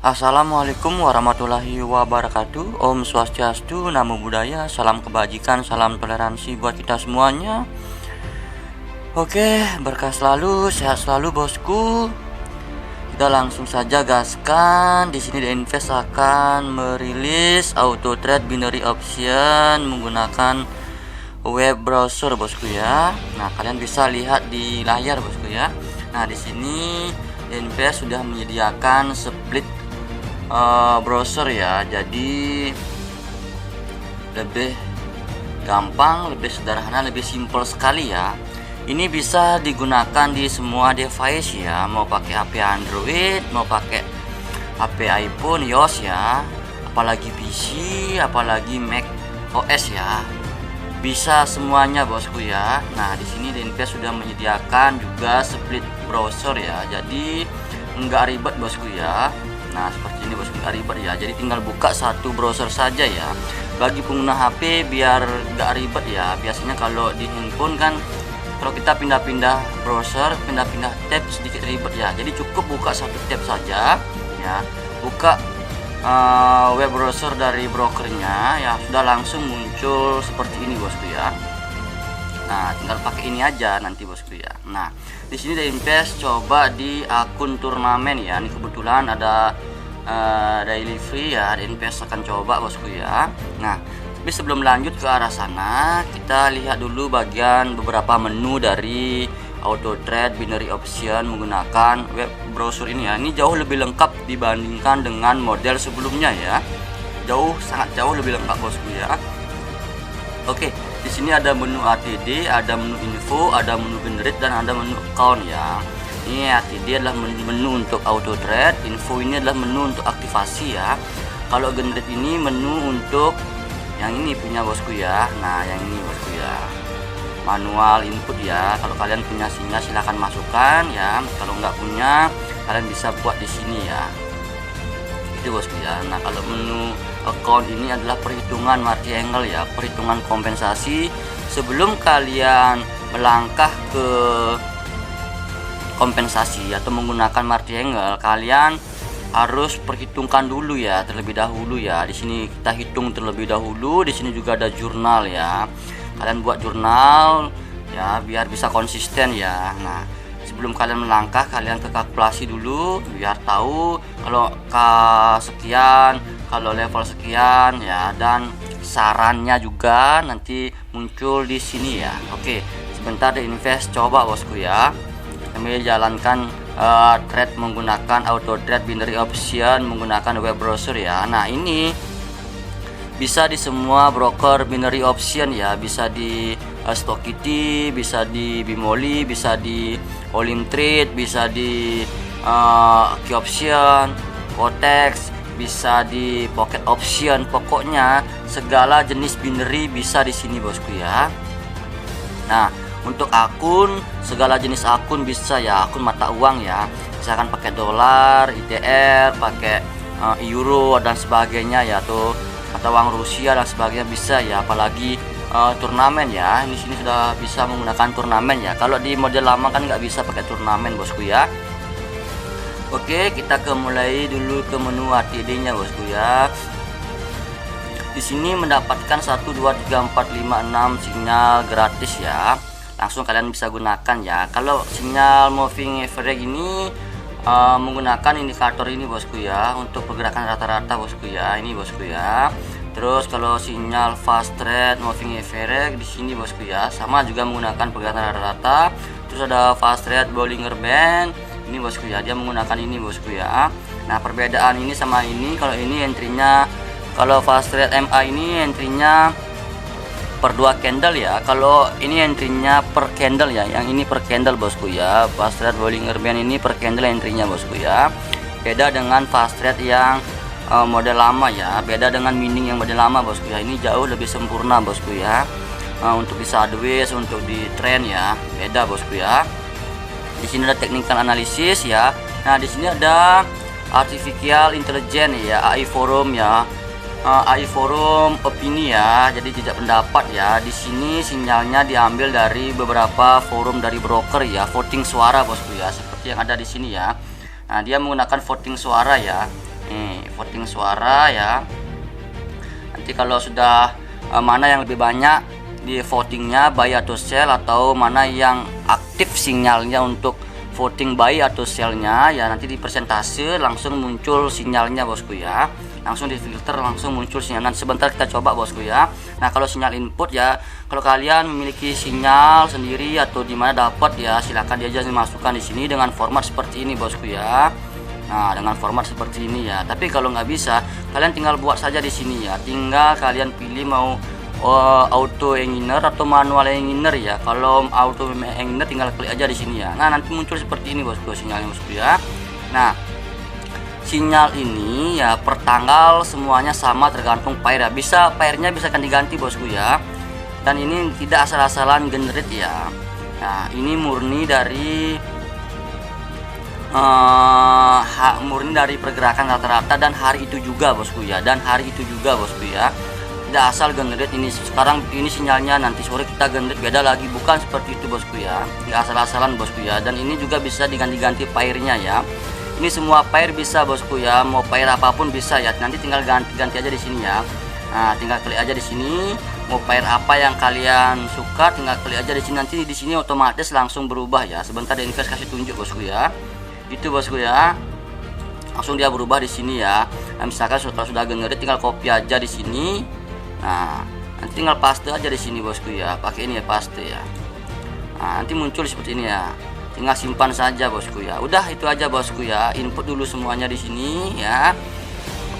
Assalamualaikum warahmatullahi wabarakatuh. Om Swastiastu, Namo Buddhaya, salam kebajikan, salam toleransi buat kita semuanya. Oke, berkah selalu, sehat selalu bosku. Kita langsung saja gaskan. Di sini The Invest akan merilis auto trade binary option menggunakan web browser bosku ya. Nah, kalian bisa lihat di layar bosku ya. Nah, di sini The Invest sudah menyediakan split browser ya, jadi lebih gampang, lebih sederhana, lebih simpel sekali ya. Ini bisa digunakan di semua device ya, mau pakai HP Android, mau pakai HP iPhone, iOS ya, apalagi PC, apalagi Mac OS ya, bisa semuanya bosku ya. Nah, di sini The Invest sudah menyediakan juga split browser ya, jadi enggak ribet bosku ya. Nah, seperti ini bosku, nggak ribet ya, jadi tinggal buka satu browser saja ya. Bagi pengguna HP biar nggak ribet ya, biasanya kalau di handphone kan kalau kita pindah-pindah browser, pindah-pindah tab sedikit ribet ya, jadi cukup buka satu tab saja ya. Buka web browser dari brokernya ya, sudah langsung muncul seperti ini bosku ya. Nah, tinggal pakai ini aja nanti bosku ya. Nah, di sini The Invest coba di akun turnamen ya. Ini kebetulan ada daily free ya. The Invest akan coba bosku ya. Nah, tapi sebelum lanjut ke arah sana, kita lihat dulu bagian beberapa menu dari auto trade binary option menggunakan web browser ini ya. Ini jauh lebih lengkap dibandingkan dengan model sebelumnya ya. Sangat jauh lebih lengkap bosku ya. Oke, di sini ada menu ATD, ada menu info, ada menu generate, dan ada menu account ya. Ini ATD adalah menu untuk auto trade, info ini adalah menu untuk aktivasi ya. Kalau generate ini menu untuk yang ini punya bosku ya. Nah, yang ini bosku ya, manual input ya. Kalau kalian punya sinyal silahkan masukkan ya. Kalau nggak punya, kalian bisa buat di sini ya. Itu bosku ya. Nah, kalau menu account ini adalah perhitungan market angle ya, perhitungan kompensasi. Sebelum kalian melangkah ke kompensasi atau menggunakan market angle, kalian harus perhitungkan dulu ya, terlebih dahulu ya. Di sini kita hitung terlebih dahulu. Di sini juga ada jurnal ya. Kalian buat jurnal ya biar bisa konsisten ya. Nah, sebelum kalian melangkah, kalian ke kalkulasi dulu biar tahu kalau K sekian, kalau level sekian ya, dan sarannya juga nanti muncul di sini ya. Oke, sebentar The Invest coba bosku ya, kami jalankan trade menggunakan auto trade binary option menggunakan web browser ya. Nah, ini bisa di semua broker binary option ya, bisa di Stockity, bisa di Bimoli, bisa di Olim Trade, bisa di Key Option, Kotex, bisa di Pocket Option. Pokoknya segala jenis binary bisa di sini bosku ya. Nah, untuk akun, segala jenis akun bisa ya, akun mata uang ya, misalkan pakai dolar, IDR, pakai euro dan sebagainya ya, tuh atau uang Rusia dan sebagainya bisa ya, apalagi turnamen ya. Ini sini sudah bisa menggunakan turnamen ya. Kalau di model lama kan nggak bisa pakai turnamen bosku ya. Oke, kita mulai dulu ke menu ATD nya bosku ya. Di sini mendapatkan 1 2 3 4 5 6 sinyal gratis ya, langsung kalian bisa gunakan ya. Kalau sinyal moving average ini menggunakan indikator ini bosku ya, untuk pergerakan rata-rata bosku ya, ini bosku ya. Terus kalau sinyal fast trade moving average di sini bosku ya, sama juga menggunakan pergerakan rata-rata. Terus ada fast trade Bollinger Band ini bosku ya, dia menggunakan ini bosku ya. Nah, perbedaan ini sama ini, kalau ini entry-nya, kalau fast trade MA ini entry-nya per 2 candle ya, kalau ini entry-nya per candle ya, yang ini per candle bosku ya. Fast trade Bollinger Band ini per candle entry-nya bosku ya. Beda dengan fast trade yang model lama ya, beda dengan mining yang model lama bosku ya. Ini jauh lebih sempurna bosku ya, untuk di sideways, untuk di trend ya, beda bosku ya. Di sini ada technical analysis ya. Nah, di sini ada artificial intelligence ya, AI forum ya, AI forum opini ya, jadi jejak pendapat ya. Di sini sinyalnya diambil dari beberapa forum dari broker ya, voting suara bosku ya, seperti yang ada di sini ya. Nah, dia menggunakan voting suara ya. voting suara ya. Nanti kalau sudah mana yang lebih banyak di votingnya, buy atau sell, atau mana yang aktif sinyalnya untuk voting buy atau sellnya ya, nanti di persentase langsung muncul sinyalnya bosku ya, langsung di filter langsung muncul sinyal. Nanti sebentar kita coba bosku ya. Nah kalau sinyal input ya, kalau kalian memiliki sinyal sendiri atau di mana dapat ya, silahkan dia aja dimasukkan di sini dengan format seperti ini bosku ya. Nah dengan format seperti ini ya. Tapi kalau nggak bisa, kalian tinggal buat saja di sini ya. Tinggal kalian pilih mau auto engineer atau manual engineer ya. Kalau auto engineer tinggal klik aja di sini ya. Nah nanti muncul seperti ini bosku sinyalnya bosku ya. Nah sinyal ini ya per tanggal semuanya sama tergantung pair ya. Bisa pairnya bisa kan diganti bosku ya. Dan ini tidak asal-asalan generate ya. Nah ini murni dari pergerakan rata-rata dan hari itu juga bosku ya. Dan hari itu juga bosku ya. Tidak asal generate ini sekarang ini sinyalnya, nanti sore kita generate beda lagi, bukan seperti itu bosku ya. Nggak asal-asalan bosku ya. Dan ini juga bisa diganti-ganti pairnya ya. Ini semua pair bisa bosku ya, mau pair apapun bisa ya. Nanti tinggal ganti-ganti aja di sini ya. Nah tinggal klik aja di sini, mau pair apa yang kalian suka tinggal klik aja di sini. Nanti di sini otomatis langsung berubah ya. Sebentar di invest kasih tunjuk bosku ya. Itu bosku ya, langsung dia berubah di sini ya. Nah, misalkan sudah generate tinggal copy aja di sini. Nah nanti tinggal paste aja di sini bosku ya, pakai ini ya, paste ya. Nah nanti muncul seperti ini ya, tinggal simpan saja bosku ya. Udah itu aja bosku ya, input dulu semuanya di sini ya.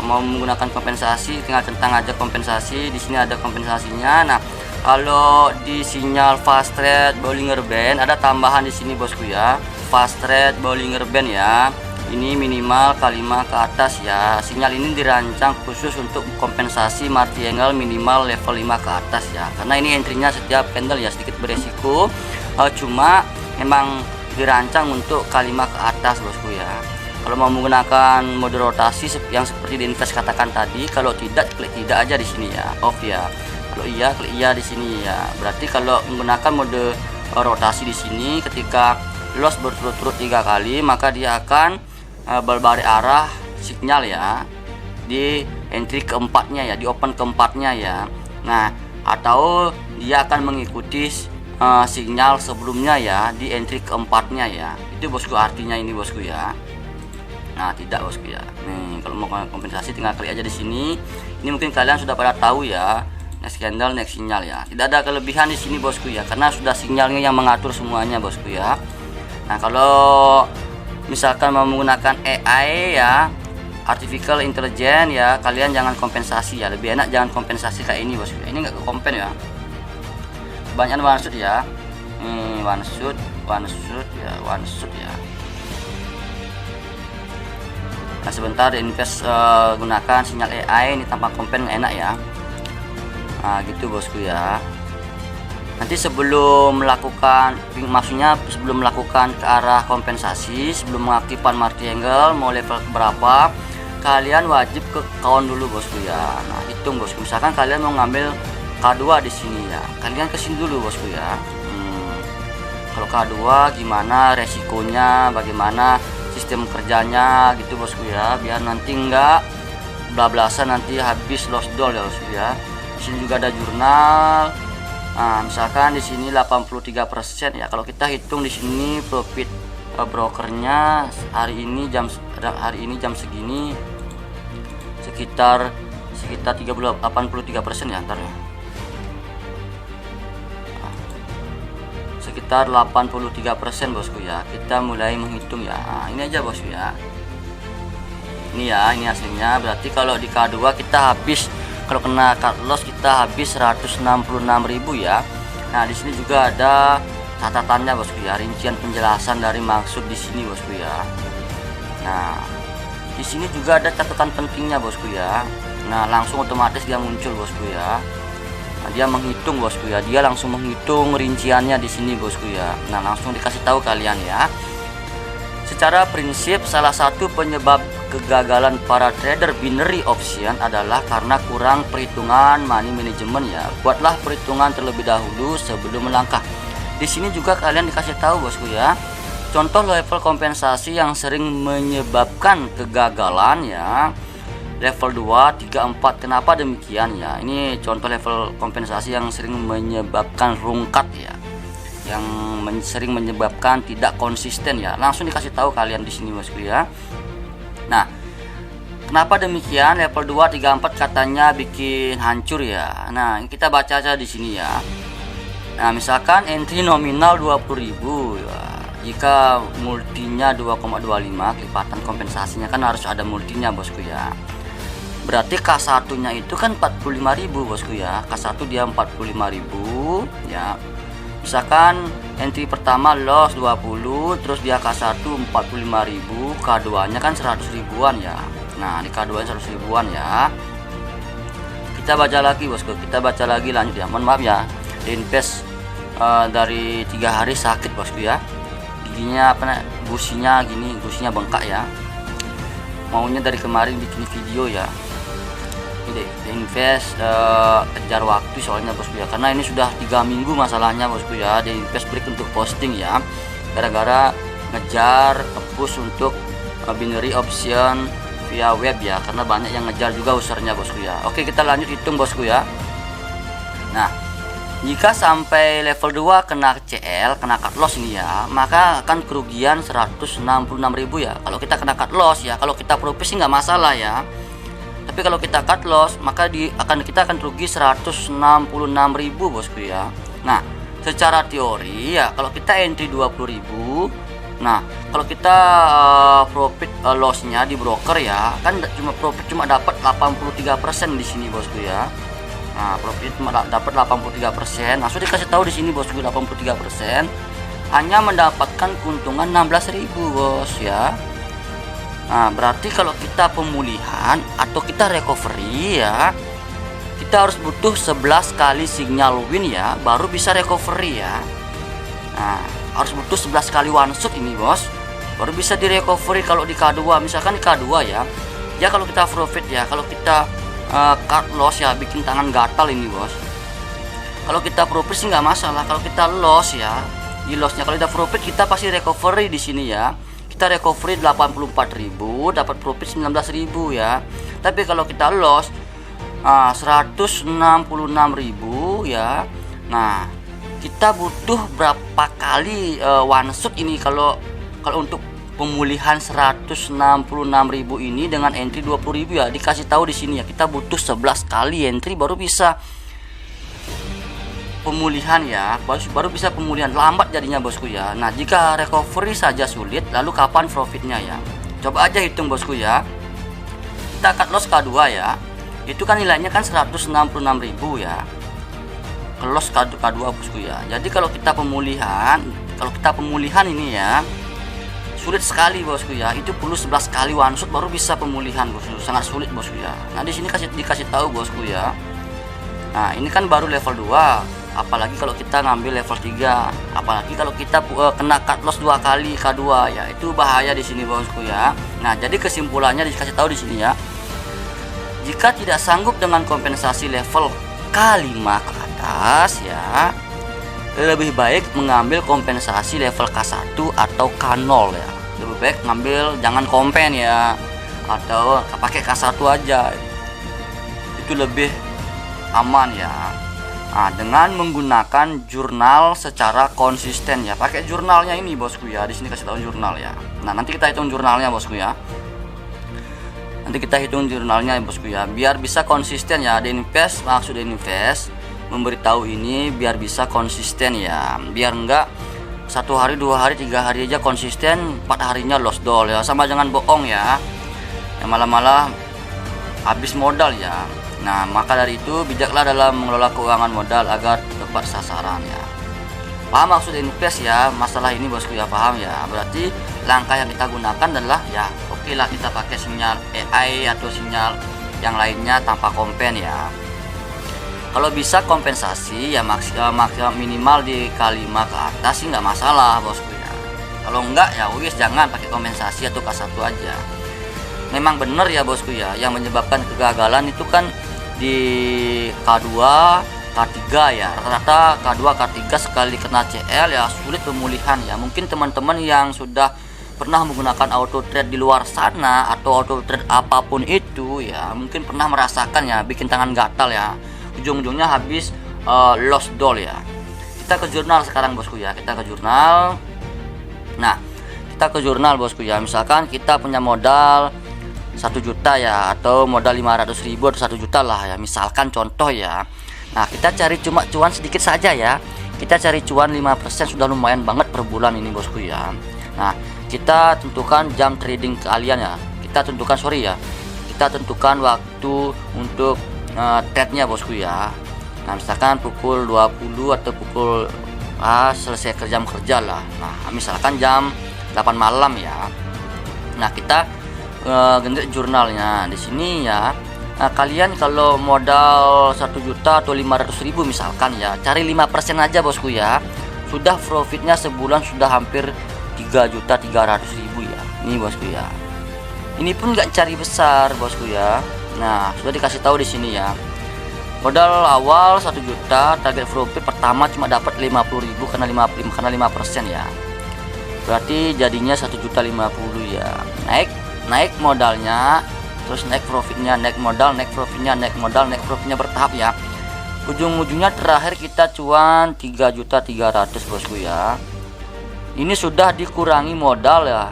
Mau menggunakan kompensasi tinggal centang aja kompensasi, di sini ada kompensasinya. Nah kalau di sinyal fast rate Bollinger Band ada tambahan di sini bosku ya, fast rate Bollinger Band ya. Ini minimal K5 ke atas ya. Sinyal ini dirancang khusus untuk kompensasi martingale minimal level 5 ke atas ya. Karena ini entry-nya setiap candle ya sedikit beresiko. Cuma memang dirancang untuk K5 ke atas bosku ya. Kalau mau menggunakan mode rotasi yang seperti di invest katakan tadi, kalau tidak klik tidak aja di sini ya, off ya. Kalau iya klik iya di sini ya. Berarti kalau menggunakan mode rotasi di sini ketika loss berturut-turut 3 kali, maka dia akan berbalik arah sinyal ya di entry keempatnya ya, di open keempatnya ya. Nah atau dia akan mengikuti sinyal sebelumnya ya di entry keempatnya ya. Itu bosku artinya ini bosku ya. Nah tidak bosku ya. Nih kalau mau kompensasi tinggal klik aja di sini. Ini mungkin kalian sudah pada tahu ya, next candle next sinyal ya. Tidak ada kelebihan di sini bosku ya, karena sudah sinyalnya yang mengatur semuanya bosku ya. Nah kalau misalkan mau menggunakan AI ya, artificial intelligence ya, kalian jangan kompensasi ya. Lebih enak jangan kompensasi kayak ini bosku. Ini enggak ke kompen ya. Kebanyakan one shot ya. One shot ya, one shot ya. Nah sebentar invest gunakan sinyal AI ini tanpa kompen enak ya. Nah gitu bosku ya. Nanti sebelum melakukan, maksudnya sebelum melakukan ke arah kompensasi, sebelum mengaktifkan martingale mau level berapa, kalian wajib ke count dulu bosku ya. Nah hitung bosku, misalkan kalian mau ngambil K2 di sini ya, kalian kesini dulu bosku ya. Kalau K2 gimana resikonya, bagaimana sistem kerjanya gitu bosku ya, biar nanti enggak belablasan nanti habis loss doll ya bosku ya. Di sini juga ada jurnal. Nah, misalkan di sini 83% ya. Kalau kita hitung di sini profit brokernya hari ini jam segini sekitar 83% ya ntar ya. Sekitar 83% bosku ya. Kita mulai menghitung ya. Nah, ini aja bosku ya. Ini ya, ini hasilnya. Berarti kalau di K2 kita habis, kalau kena cut loss kita habis 166.000 ya. Nah di sini juga ada catatannya bosku ya, rincian penjelasan dari maksud di sini bosku ya. Nah di sini juga ada catatan pentingnya bosku ya. Nah langsung otomatis dia muncul bosku ya. Nah, dia menghitung bosku ya, dia langsung menghitung rinciannya di sini bosku ya. Nah langsung dikasih tahu kalian ya. Secara prinsip salah satu penyebab kegagalan para trader binary option adalah karena kurang perhitungan money management ya. Buatlah perhitungan terlebih dahulu sebelum melangkah. Di sini juga kalian dikasih tahu bosku ya, contoh level kompensasi yang sering menyebabkan kegagalan ya. level 2, 3, 4. Kenapa demikian ya? Ini contoh level kompensasi yang sering menyebabkan rungkat ya, yang sering menyebabkan tidak konsisten ya. Langsung dikasih tahu kalian di sini bosku ya. Nah, kenapa demikian? Level 2, 3, 4 katanya bikin hancur ya. Nah, kita baca aja di sini ya. Nah, misalkan entry nominal 20.000 ya. Jika multinya 2,25, kelipatan kompensasinya kan harus ada multinya bosku ya. Berarti K1 nya itu kan 45.000 bosku ya. K1 dia 45.000 ya. Misalkan entry pertama loss 20, terus dia K1 45.000, K2 nya kan 100 ribuan ya. Nah, di K2 nya 100 ribuan ya. Kita baca lagi bosku, kita baca lagi lanjut ya. Mohon maaf ya, invest dari 3 hari sakit bosku ya. Giginya gusinya gini, gusinya bengkak ya. Maunya dari kemarin bikin video ya. Ini invest kejar waktu soalnya bosku ya, karena ini sudah 3 minggu masalahnya bosku ya. Di invest break untuk posting ya, gara-gara ngejar push untuk binary option via web ya, karena banyak yang ngejar juga usernya bosku ya. Oke, kita lanjut hitung bosku ya. Nah, jika sampai level 2 kena CL, kena cut loss ini ya, maka akan kerugian 166.000 ya. Kalau kita kena cut loss ya, kalau kita profit sih nggak masalah ya. Tapi kalau kita cut loss, maka kita akan rugi 166.000 bosku ya. Nah, secara teori ya, kalau kita entry 20.000, nah kalau kita profit lossnya di broker ya, kan cuma dapat 83% di sini bosku ya. Nah, profit dapat 83%. Langsung dikasih tahu di sini bosku, 83% hanya mendapatkan keuntungan 16.000 bos ya. Nah, berarti kalau kita pemulihan atau kita recovery ya, kita harus butuh 11 kali signal win ya, baru bisa recovery ya. Nah, harus butuh 11 kali one shot ini bos, baru bisa di recovery. Kalau di K2, misalkan di K2 ya, ya kalau kita profit ya, kalau kita cut loss ya, bikin tangan gatal ini bos. Kalau kita profit sih nggak masalah. Kalau kita loss ya, di lossnya kalau kita profit kita pasti recovery di sini ya. Kita recovery 84.000, dapat profit 19.000 ya. Tapi kalau kita loss 166.000 ya. Nah, kita butuh berapa kali one shot ini kalau untuk pemulihan 166.000 ini dengan entry 20.000 ya. Dikasih tahu di sini ya, kita butuh 11 kali entry baru bisa pemulihan ya, baru bisa pemulihan. Lambat jadinya bosku ya. Nah, jika recovery saja sulit, lalu kapan profitnya ya? Coba aja hitung bosku ya. Kita cut loss K2 ya, itu kan nilainya kan 166.000 ya. Loss K2 bosku ya. Jadi kalau kita pemulihan ini ya, sulit sekali bosku ya. Itu perlu 11 kali one shot baru bisa pemulihan bosku. Sangat sulit bosku ya. Nah, di sini dikasih tahu bosku ya. Nah, ini kan baru level 2. Apalagi kalau kita ngambil level 3. Apalagi kalau kita kena cut loss 2 kali K2 ya. Itu bahaya di sini bosku ya. Nah, jadi kesimpulannya dikasih tahu di sini ya. Jika tidak sanggup dengan kompensasi level K5 ke atas ya, lebih baik mengambil kompensasi level K1 atau K0 ya. Lebih baik ngambil, jangan kompen ya, atau pakai K1 aja, itu lebih aman ya. Nah, dengan menggunakan jurnal secara konsisten ya. Pakai jurnalnya ini bosku ya. Di sini kasih tahu jurnal ya. Nah, nanti kita hitung jurnalnya bosku ya. Nanti kita hitung jurnalnya bosku ya, biar bisa konsisten ya. Invest, maksud invest memberitahu ini biar bisa konsisten ya, biar enggak 1 hari 2 hari 3 hari aja konsisten, 4 harinya lost doll ya. Sama jangan bohong ya, yang malah habis modal ya. Nah, maka dari itu bijaklah dalam mengelola keuangan modal agar tepat sasaran ya. Paham maksud invest ya, masalah ini bosku ya, paham ya. Berarti langkah yang kita gunakan adalah ya, oke lah kita pakai sinyal AI atau sinyal yang lainnya tanpa kompen ya. Kalau bisa kompensasi ya maksimal minimal di K5 ke atas sih nggak masalah bosku ya. Kalau enggak ya wis jangan pakai kompensasi atau K1 aja. Memang bener ya bosku ya, yang menyebabkan kegagalan itu kan di K2 K3 ya. Rata-rata K2 K3 sekali kena CL ya sulit pemulihan ya. Mungkin teman-teman yang sudah pernah menggunakan auto trade di luar sana atau auto trade apapun itu ya, mungkin pernah merasakan ya bikin tangan gatal ya, ujung-ujungnya habis lost doll ya. Kita ke jurnal sekarang bosku ya, kita ke jurnal. Nah, kita ke jurnal bosku ya, misalkan kita punya modal 1 juta ya, atau modal 500.000 atau 1 juta lah ya, misalkan contoh ya. Nah, kita cari cuma cuan sedikit saja ya, kita cari cuan 5% sudah lumayan banget per bulan ini bosku ya. Nah, kita tentukan jam trading kalian ya, kita tentukan kita tentukan waktu untuk trade-nya bosku ya. Nah, misalkan pukul 20 atau pukul selesai jam kerja lah. Nah, misalkan jam 8 malam ya. Nah, kita generate jurnalnya di sini ya. Nah, kalian kalau modal 1 juta atau 500.000 misalkan ya, cari 5% aja bosku ya. Sudah profitnya sebulan sudah hampir 3.300.000 ya. Ini bosku ya. Ini pun nggak cari besar bosku ya. Nah, sudah dikasih tahu di sini ya. Modal awal 1 juta, target profit pertama cuma dapat 50.000 karena 5% ya. Berarti jadinya 1.050.000 ya. Naik modalnya, terus naik profitnya, naik modal, naik profitnya, naik modal, naik profitnya bertahap ya. Ujung-ujungnya terakhir kita cuan 3.300.000 bosku ya. Ini sudah dikurangi modal ya.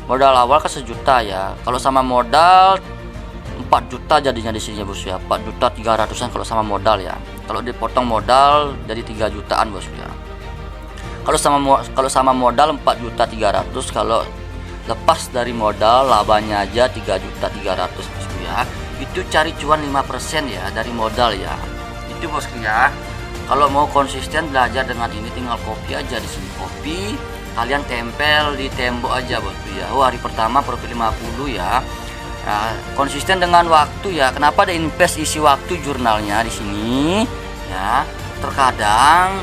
Modal awal ke 1 juta ya. Kalau sama modal 4 juta jadinya di sini ya bos ya, 4.300.000-an kalau sama modal ya. Kalau dipotong modal jadi 3 jutaan bos ya. Kalau sama modal 4.300.000, kalau lepas dari modal labanya aja 3.300.000 bosku ya. Itu cari cuan 5% ya dari modal ya. Itu bosku ya. Kalau mau konsisten belajar dengan ini tinggal copy aja di sini, copy, kalian tempel di tembok aja bosku ya. Hari pertama profit 50 ya. Nah, konsisten dengan waktu ya. Kenapa ada invest isi waktu jurnalnya di sini ya? Terkadang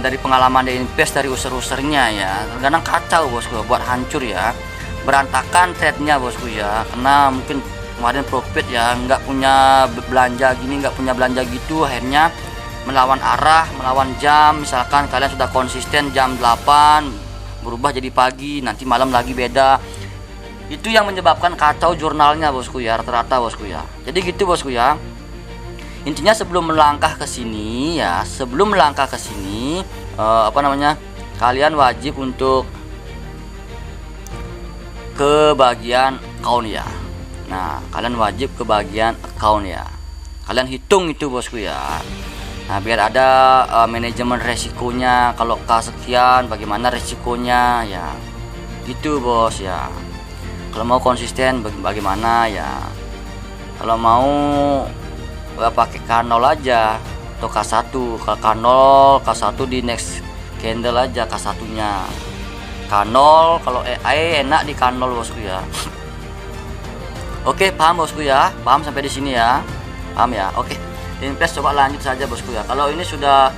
dari pengalaman ada invest dari user-usernya ya, terkadang kacau bosku, buat hancur ya, berantakan trade-nya bosku ya. Karena mungkin kemarin profit ya, nggak punya belanja gini, nggak punya belanja gitu, akhirnya melawan arah, melawan jam. Misalkan kalian sudah konsisten jam 8 berubah jadi pagi, nanti malam lagi beda. Itu yang menyebabkan kacau jurnalnya bosku ya, rata-rata bosku ya. Jadi gitu bosku ya. Intinya sebelum melangkah ke sini ya, kalian wajib untuk ke bagian account ya. Nah, kalian wajib ke bagian account ya. Kalian hitung itu bosku ya. Nah, biar ada manajemen resikonya. Kalau sekian bagaimana resikonya ya. Gitu bos ya. Kalau mau konsisten bagaimana ya. Kalau mau pakai K0 aja atau K1. Kalau K1 di next candle aja K1 nya. K0 kalau AI enak di K0 bosku ya. Oke, paham bosku ya. Paham sampai di sini ya. Paham ya. Oke. Invest coba lanjut saja bosku ya. Kalau ini sudah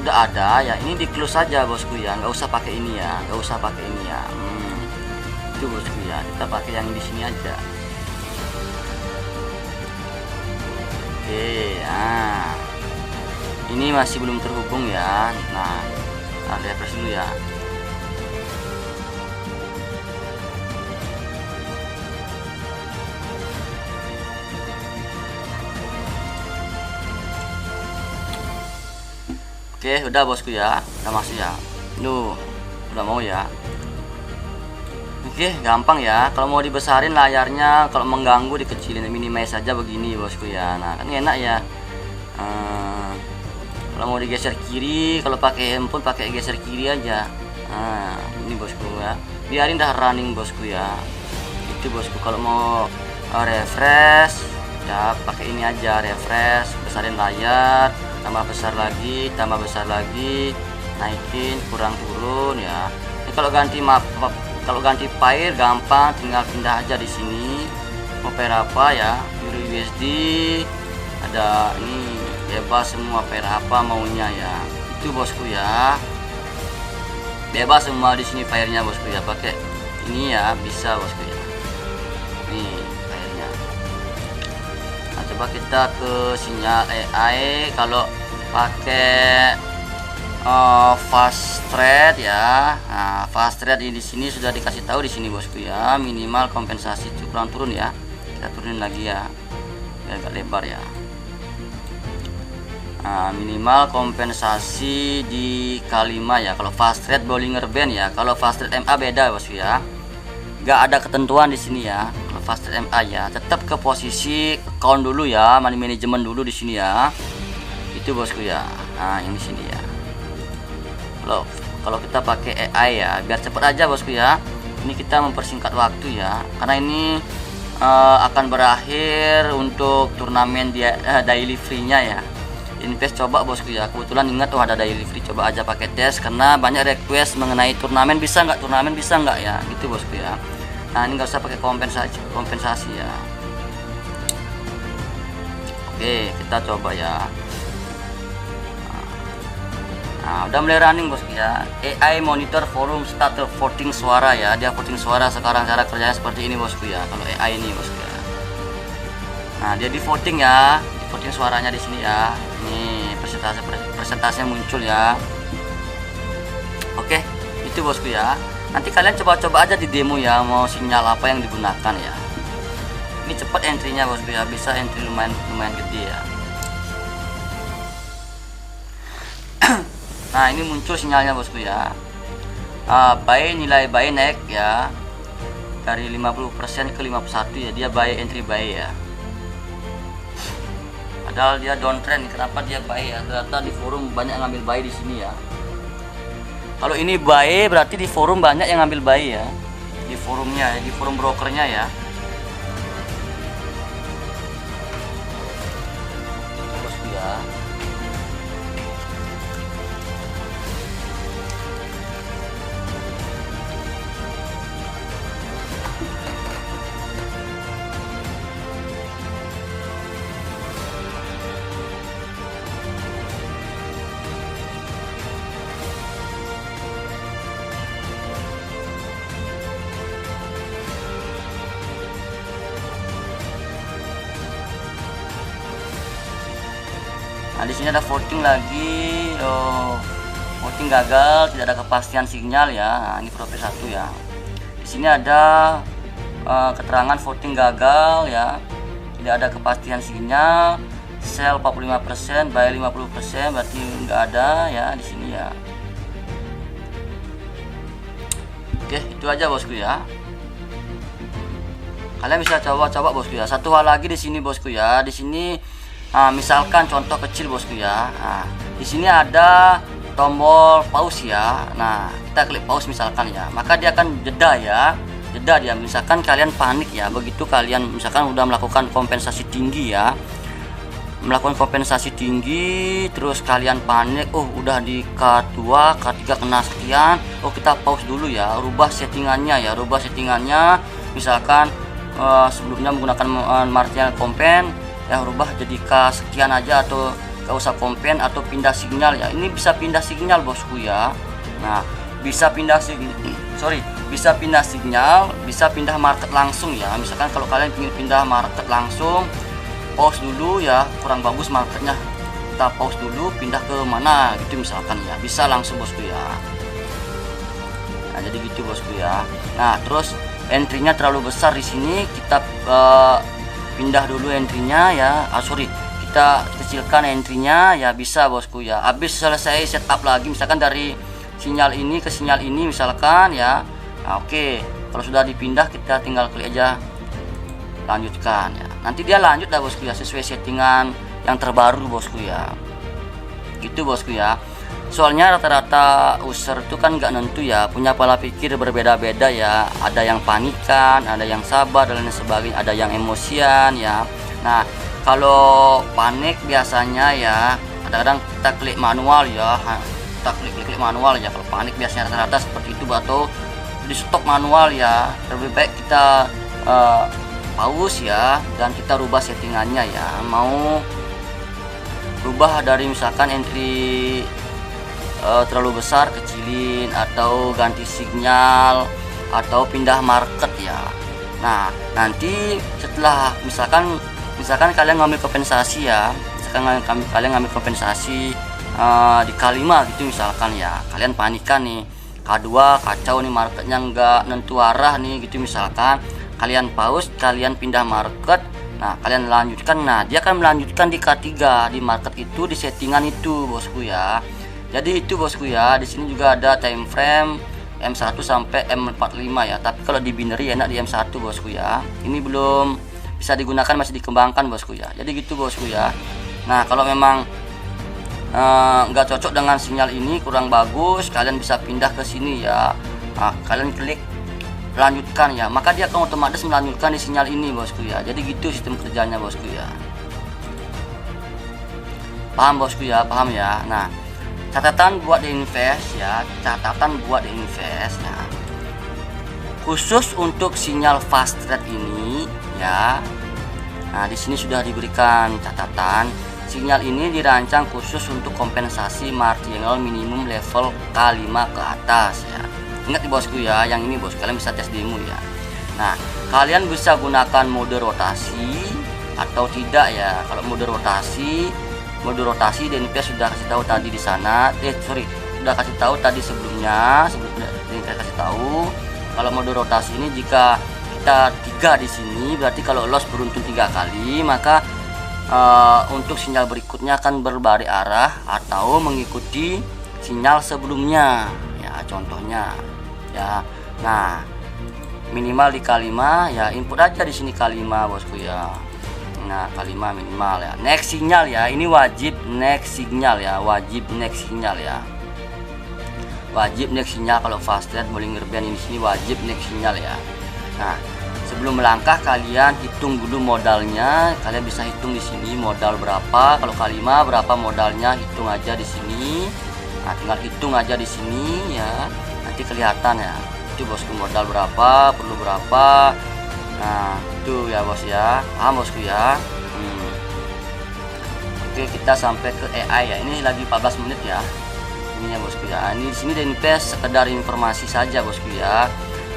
ada ya, ini di close saja bosku ya. Nggak usah pakai ini ya. Itu bosku ya, kita pakai yang di sini aja. Oke, nah ini masih belum terhubung ya. Nah, refresh dulu ya. Oke, udah bosku ya, udah masuk ya. Udah mau ya. Oke, gampang ya. Kalau mau dibesarin layarnya, kalau mengganggu dikecilin, minimize saja begini bosku ya. Nah, kan enak ya. Kalau mau digeser kiri, kalau pakai handphone pakai geser kiri aja. Nah, ini bosku ya. Biarin dah running bosku ya. Itu bosku. Kalau mau refresh ya pakai ini aja, refresh, besarin layar, tambah besar lagi, naikin, kurang turun ya. Ini kalau ganti file gampang, tinggal pindah aja di sini. Mau pair apa ya? Euro USD ada, ini bebas semua, pair apa maunya ya. Itu bosku ya. Bebas semua di sini pairnya bosku ya. Pakai ini ya bisa bosku ya. Nih pairnya. Nah, coba kita ke sinyal AI. Kalau pakai fast trade ya. Nah, fast trade di sini sudah dikasih tahu di sini bosku ya, minimal kompensasi kurang turun ya. Kita turunin lagi ya, biar agak lebar ya. Nah, minimal kompensasi di K5 ya. Kalau fast trade Bollinger Band ya, kalau fast trade MA beda bosku ya. Gak ada ketentuan di sini ya. Kalau fast trade MA ya, tetap ke posisi account dulu ya, money management dulu di sini ya. Itu bosku ya. Nah, yang di sini ya. Kalau kita pakai AI ya, biar cepat aja bosku ya. Ini kita mempersingkat waktu ya, karena ini akan berakhir untuk turnamen dia daily free-nya ya. Invest coba bosku ya, kebetulan ingat tuh ada daily free, coba aja pakai tes karena banyak request mengenai turnamen bisa nggak ya, gitu bosku ya. Nah, ini nggak usah pakai kompensasi ya. Oke, kita coba ya. Nah, udah mulai running bosku ya. AI monitor forum starter voting suara ya, dia voting suara sekarang. Cara kerjanya seperti ini bosku ya, kalau AI ini bosku ya. Nah, dia di voting ya, di voting suaranya di sini ya. Nih persentasenya muncul ya. Oke, itu bosku ya. Nanti kalian coba-coba aja di demo ya, mau sinyal apa yang digunakan ya. Ini cepat entry-nya bosku ya, bisa entry lumayan gede ya. Nah, ini muncul sinyalnya bosku ya. Nilai buy naik ya dari 50% ke 51 ya, dia entry buy ya. Padahal dia downtrend, kenapa dia buy ya? Ternyata di forum banyak yang ngambil buy di sini ya. Kalau ini buy berarti di forum banyak yang ngambil buy ya. Di forumnya, di forum brokernya ya. Terus ya. Nah, di sini ada voting lagi. Voting gagal, tidak ada kepastian sinyal ya. Nah, ini profil 1 ya. Di sini ada keterangan voting gagal ya. Tidak ada kepastian sinyal. Sell 45%, buy 50%, berarti nggak ada ya di sini ya. Oke, itu aja bosku ya. Kalian bisa coba-coba bosku ya. Satu hal lagi di sini bosku ya. Di sini misalkan contoh kecil bosku ya. Nah, di sini ada tombol pause ya. Nah, kita klik pause misalkan ya, maka dia akan jeda ya. Jeda dia. Misalkan kalian panik ya, begitu kalian misalkan udah melakukan kompensasi tinggi ya. Melakukan kompensasi tinggi, terus kalian panik, udah di K2, K3 kena sekian. Kita pause dulu ya, rubah settingannya ya, misalkan sebelumnya menggunakan marginal kompen ya, rubah jadi K sekian aja, atau gak usah kompen, atau pindah sinyal ya. Ini bisa pindah sinyal bosku ya. Nah, bisa pindah sinyal, bisa pindah market langsung ya. Misalkan kalau kalian ingin pindah market langsung, pause dulu ya, kurang bagus marketnya, kita pause dulu, pindah ke mana gitu misalkan ya, bisa langsung bosku ya. Nah, jadi gitu bosku ya. Nah, terus entry-nya terlalu besar di sini, kita pindah dulu entry-nya ya. Kita kecilkan entry-nya ya, bisa bosku ya. Habis selesai setup lagi, misalkan dari sinyal ini ke sinyal ini misalkan ya. Nah, oke, kalau sudah dipindah kita tinggal klik aja lanjutkan ya. Nanti dia lanjut dah bosku ya, sesuai settingan yang terbaru bosku ya. Gitu bosku ya. Soalnya rata-rata user itu kan nggak nentu ya, punya pola pikir berbeda-beda ya. Ada yang panikan, ada yang sabar dan lain sebagainya, ada yang emosian ya. Nah, kalau panik biasanya ya, kadang-kadang kita klik manual ya, kita klik manual ya. Kalau panik biasanya rata-rata seperti itu, atau di stop manual ya. Lebih baik kita pause ya, dan kita rubah settingannya ya. Mau rubah dari misalkan entry terlalu besar, kecilin, atau ganti sinyal, atau pindah market ya. Nah, nanti setelah misalkan kalian ngambil kompensasi ya, kalian ngambil kompensasi di K5 gitu misalkan ya, kalian panikan nih, K2 kacau nih marketnya nggak nentu arah nih gitu misalkan, kalian pause, kalian pindah market, nah kalian lanjutkan, nah dia akan melanjutkan di K3 di market itu, di settingan itu bosku ya. Jadi itu bosku ya, di sini juga ada time frame M1 sampai M45 ya, tapi kalau di binary enak di M1 bosku ya, ini belum bisa digunakan, masih dikembangkan bosku ya. Jadi gitu bosku ya. Nah kalau memang nggak cocok dengan sinyal ini, kurang bagus, kalian bisa pindah ke sini ya. Nah, kalian klik lanjutkan ya, maka dia akan otomatis melanjutkan di sinyal ini bosku ya. Jadi gitu sistem kerjanya bosku ya. Paham bosku ya, paham ya. Nah catatan buat di invest ya, catatan buat di invest ya, khusus untuk sinyal fast trade ini ya. Nah di sini sudah diberikan catatan, sinyal ini dirancang khusus untuk kompensasi marginal minimum level K5 ke atas ya. Ingat nih bosku ya, yang ini bos, kalian bisa tes demo ya. Nah kalian bisa gunakan mode rotasi atau tidak ya. Kalau mode rotasi DNP sudah kasih tahu tadi di sana, sudah kasih tahu tadi sebelumnya DNP kasih tahu. Kalau mode rotasi ini jika kita 3 di sini, berarti kalau loss beruntun 3 kali, maka untuk sinyal berikutnya akan berbalik arah atau mengikuti sinyal sebelumnya ya, contohnya ya. Nah minimal di K5 ya, input aja di sini K5 bosku ya. Nah K5 minimal ya, next sinyal ya, ini wajib next sinyal ya, wajib next sinyal ya, wajib next sinyal. Kalau fast trade Bollinger Band ini sini wajib next sinyal ya. Nah sebelum melangkah kalian hitung dulu modalnya, kalian bisa hitung di sini modal berapa. Kalau K5 berapa modalnya, hitung aja di sini. Nah tinggal hitung aja di sini ya, nanti kelihatan ya itu bosku modal berapa, perlu berapa. Nah itu ya bos ya, paham bosku ya. Oke kita sampai ke AI ya, ini lagi 14 menit ya ini ya bosku ya. Ini di sini invest sekedar informasi saja bosku ya,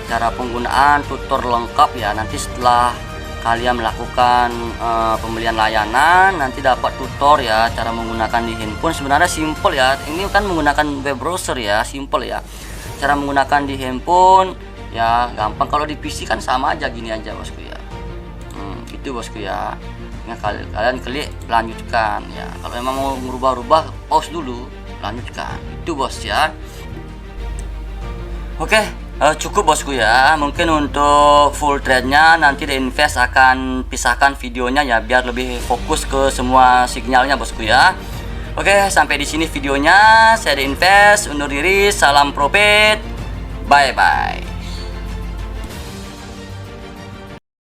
cara penggunaan tutor lengkap ya. Nanti setelah kalian melakukan pembelian layanan, nanti dapat tutor ya, cara menggunakan di handphone. Sebenarnya simple ya, ini kan menggunakan web browser ya, simple ya, cara menggunakan di handphone ya gampang. Kalau di PC kan sama aja, gini aja bosku ya. Gitu bosku ya. Nah, kalian klik lanjutkan ya. Kalau memang mau merubah-rubah, pause dulu, lanjutkan. Itu bos ya. Oke, cukup bosku ya. Mungkin untuk full trade-nya nanti The Invest akan pisahkan videonya ya, biar lebih fokus ke semua sinyalnya bosku ya. Oke, sampai di sini videonya. Saya The Invest undur diri. Salam profit. Bye bye.